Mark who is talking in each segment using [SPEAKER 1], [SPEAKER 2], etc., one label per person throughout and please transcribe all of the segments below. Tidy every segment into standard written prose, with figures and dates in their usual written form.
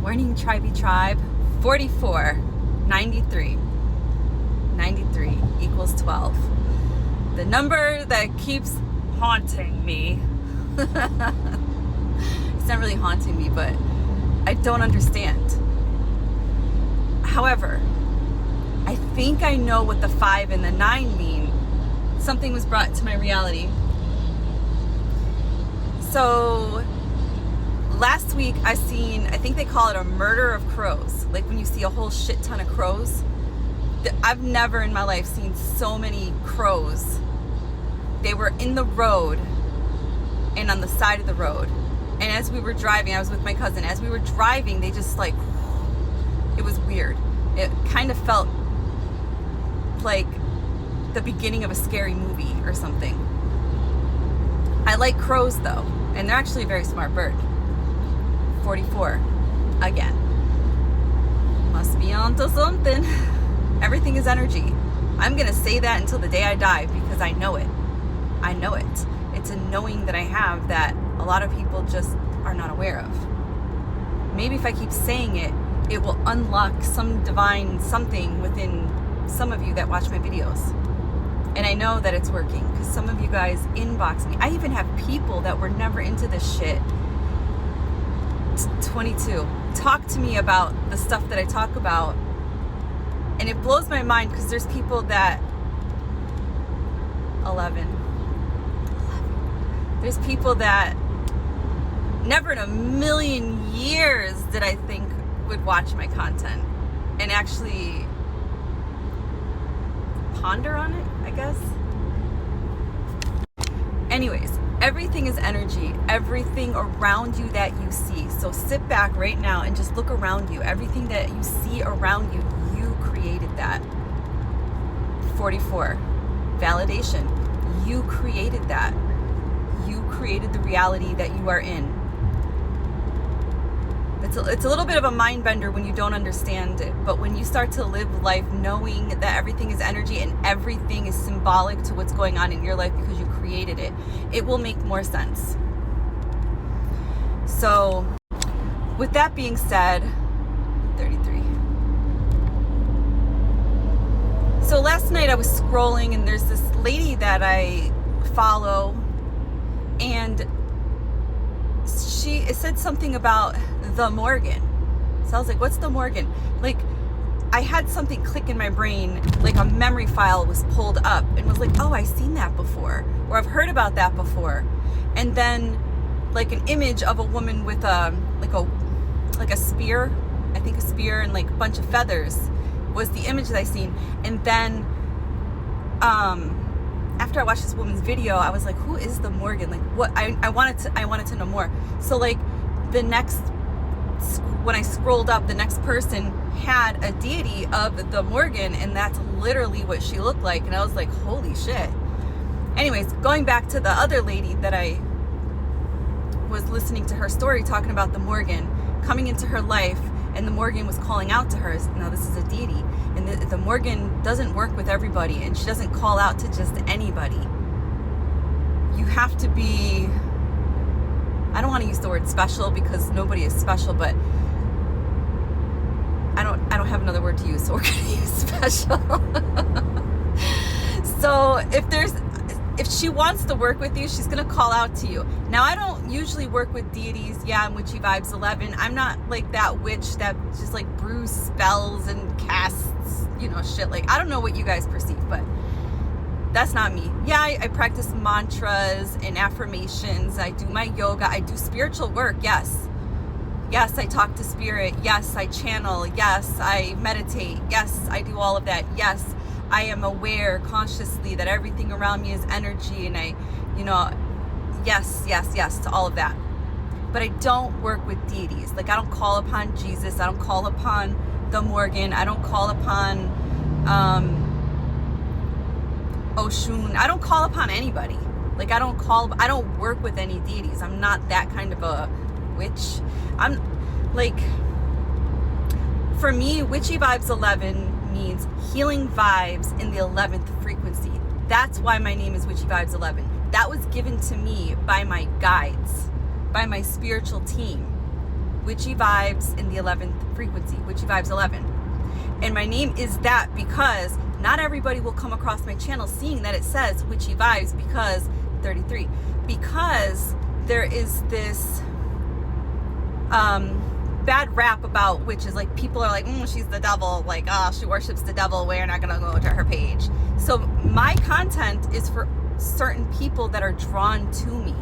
[SPEAKER 1] Morning Tribe Tribe, 44, 93. 93 equals 12. The number that keeps haunting me. It's not really haunting me, but I don't understand. However, I think I know what the 5 and the 9 mean. Something was brought to my reality. So last week I think they call it a murder of crows. Like when you see a whole shit ton of crows. I've never in my life seen so many crows. They were in the road and on the side of the road. And as we were driving, I was with my cousin. As we were driving, they just like, it was weird. It kind of felt like the beginning of a scary movie or something. I like crows though, and they're actually a very smart bird. 44, again. Must be onto something. Everything is energy. I'm gonna say that until the day I die because I know it. I know it. It's a knowing that I have that a lot of people just are not aware of. Maybe if I keep saying it, it will unlock some divine something within some of you that watch my videos. And I know that it's working because some of you guys inbox me. I even have people that were never into this shit. 22. Talk to me about the stuff that I talk about. And it blows my mind because there's people that 11. There's people that never in a million years did I think would watch my content and actually ponder on it, I guess. Anyways, everything is energy. Everything around you that you see. So sit back right now and just look around you. Everything that you see around you, you created that. 44. Validation. You created that. You created the reality that you are in. It's a little bit of a mind bender when you don't understand it, but when you start to live life knowing that everything is energy and everything is symbolic to what's going on in your life because you created it, it will make more sense. So, with that being said, 33. So last night I was scrolling and there's this lady that I follow, and it said something about the Morgan. So I was like, what's the Morgan? Like, I had something click in my brain, like a memory file was pulled up and was like, oh, I've seen that before, or I've heard about that before. And then like an image of a woman with a spear, I think a spear and like a bunch of feathers was the image that I seen. And then after I watched this woman's video, I was like, who is the Morgan? Like, what? I wanted to know more. So like when I scrolled up, the next person had a deity of the Morgan, and that's literally what she looked like. And I was like, holy shit. Anyways, going back to the other lady that I was listening to her story, talking about the Morgan coming into her life, and the Morgan was calling out to her. Now this is a deity, and the Morgan doesn't work with everybody, and she doesn't call out to just anybody. You have to be, I don't want to use the word special because nobody is special, but I don't have another word to use, so we're going to use special. So if she wants to work with you, she's going to call out to you. Now, I don't usually work with deities. Yeah, I'm Witchy Vibes 11. I'm not like that witch that just like brews spells and casts, shit. Like, I don't know what you guys perceive, but that's not me. Yeah, I practice mantras and affirmations. I do my yoga. I do spiritual work. Yes. Yes, I talk to spirit. Yes, I channel. Yes, I meditate. Yes, I do all of that. Yes, I am aware consciously that everything around me is energy, and yes to all of that. But I don't work with deities. Like, I don't call upon Jesus. I don't call upon the Morgan. I don't call upon Oshun. I don't call upon anybody. Like, I don't work with any deities. I'm not that kind of a witch. I'm like, for me, Witchy Vibes 11 means healing vibes in the 11th frequency. That's why my name is Witchy Vibes 11. That was given to me by my guides, by my spiritual team. Witchy Vibes in the 11th frequency, Witchy Vibes 11. And my name is that because not everybody will come across my channel seeing that it says Witchy Vibes because 33. Because there is this bad rap about witches. Like, people are like, she's the devil. Like, she worships the devil. We're not going to go to her page. So my content is for certain people that are drawn to me.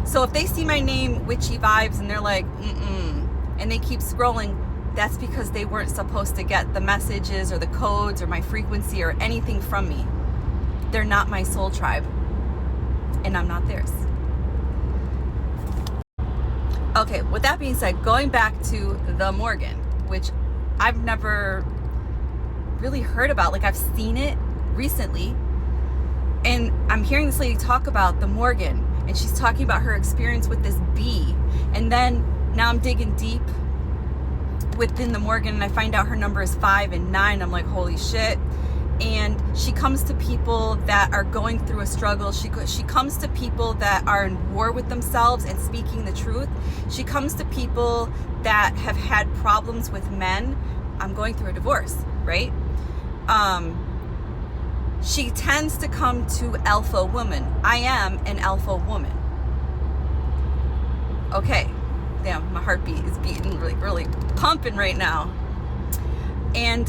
[SPEAKER 1] So if they see my name, Witchy Vibes, and they're like, and they keep scrolling, that's because they weren't supposed to get the messages or the codes or my frequency or anything from me. They're not my soul tribe, and I'm not theirs. Okay, with that being said, going back to the Morgan, which I've never really heard about. Like, I've seen it recently, and I'm hearing this lady talk about the Morgan, and she's talking about her experience with this bee. And then now I'm digging deep within the Morgan, and I find out her number is 5 and 9. I'm like, holy shit. And she comes to people that are going through a struggle. She comes to people that are in war with themselves and speaking the truth. She comes to people that have had problems with men. I'm going through a divorce, right? She tends to come to alpha women. I am an alpha woman. Okay. Damn, my heartbeat is beating really, really pumping right now. And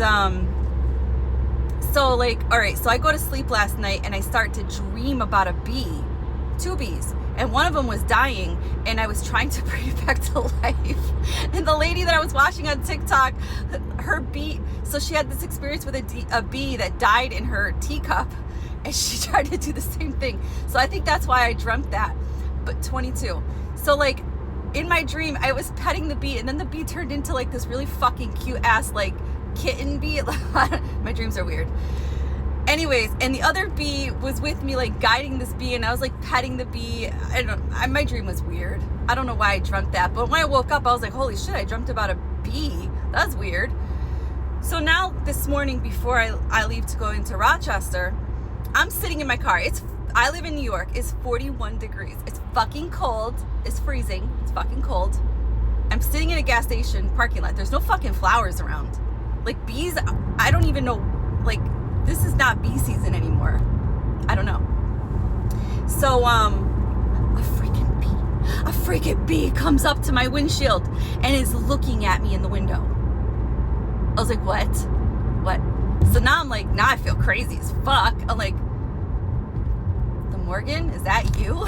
[SPEAKER 1] so like, all right, so I go to sleep last night and I start to dream about a bee, 2 bees, and one of them was dying, and I was trying to bring it back to life. And the lady that I was watching on TikTok, her bee, so she had this experience with a bee that died in her teacup, and she tried to do the same thing. So I think that's why I dreamt that. But 22. So like, in my dream, I was petting the bee, and then the bee turned into like this really fucking cute ass like kitten bee. My dreams are weird. Anyways, and the other bee was with me, like guiding this bee, and I was like petting the bee. My dream was weird. I don't know why I dreamt that, but when I woke up, I was like, holy shit, I dreamt about a bee. That's weird. So now this morning, before I leave to go into Rochester, I'm sitting in my car. I live in New York. It's 41 degrees. It's fucking cold. It's freezing. It's fucking cold. I'm sitting in a gas station parking lot. There's no fucking flowers around. Like, bees, I don't even know. Like, this is not bee season anymore. I don't know. So, a freaking bee comes up to my windshield and is looking at me in the window. I was like, what? So now I'm like, now I feel crazy as fuck. I'm like, Morgan, is that you?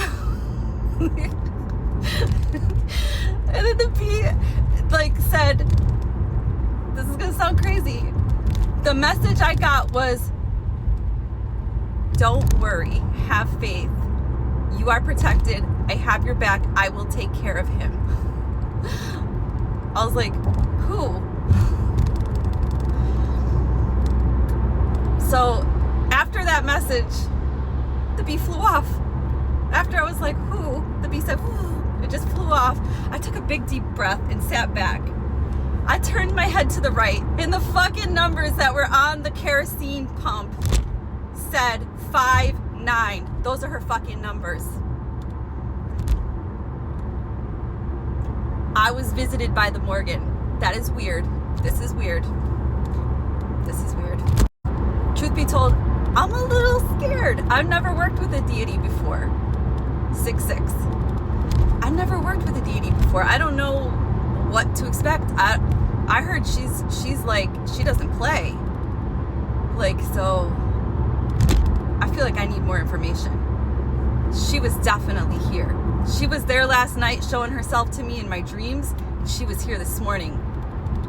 [SPEAKER 1] And then the bee like said, this is gonna sound crazy. The message I got was, don't worry, have faith. You are protected. I have your back. I will take care of him. I was like, who? So after that message, the bee flew off. After I was like, who? The bee said, whoo. It just flew off. I took a big deep breath and sat back. I turned my head to the right, and the fucking numbers that were on the kerosene pump said 5-9. Those are her fucking numbers. I was visited by the Morgan. That is weird. This is weird. This is weird. Truth be told, I'm a little scared. I've never worked with a deity before. 6'6". I've never worked with a deity before. I don't know what to expect. I heard she's like, she doesn't play. Like, so I feel like I need more information. She was definitely here. She was there last night showing herself to me in my dreams. And she was here this morning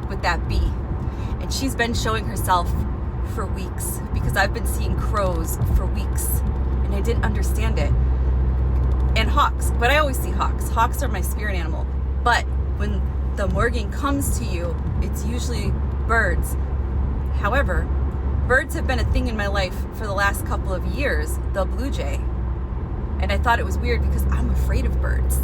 [SPEAKER 1] with that bee. And she's been showing herself for weeks, because I've been seeing crows for weeks and I didn't understand it. And hawks, but I always see hawks. Hawks are my spirit animal. But when the Morgan comes to you, it's usually birds. However, birds have been a thing in my life for the last couple of years, the blue jay. And I thought it was weird because I'm afraid of birds.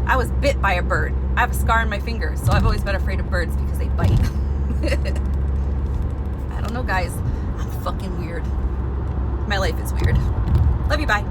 [SPEAKER 1] I was bit by a bird. I have a scar on my finger, so I've always been afraid of birds because they bite. I don't know, guys. I'm fucking weird. My life is weird. Love you, bye.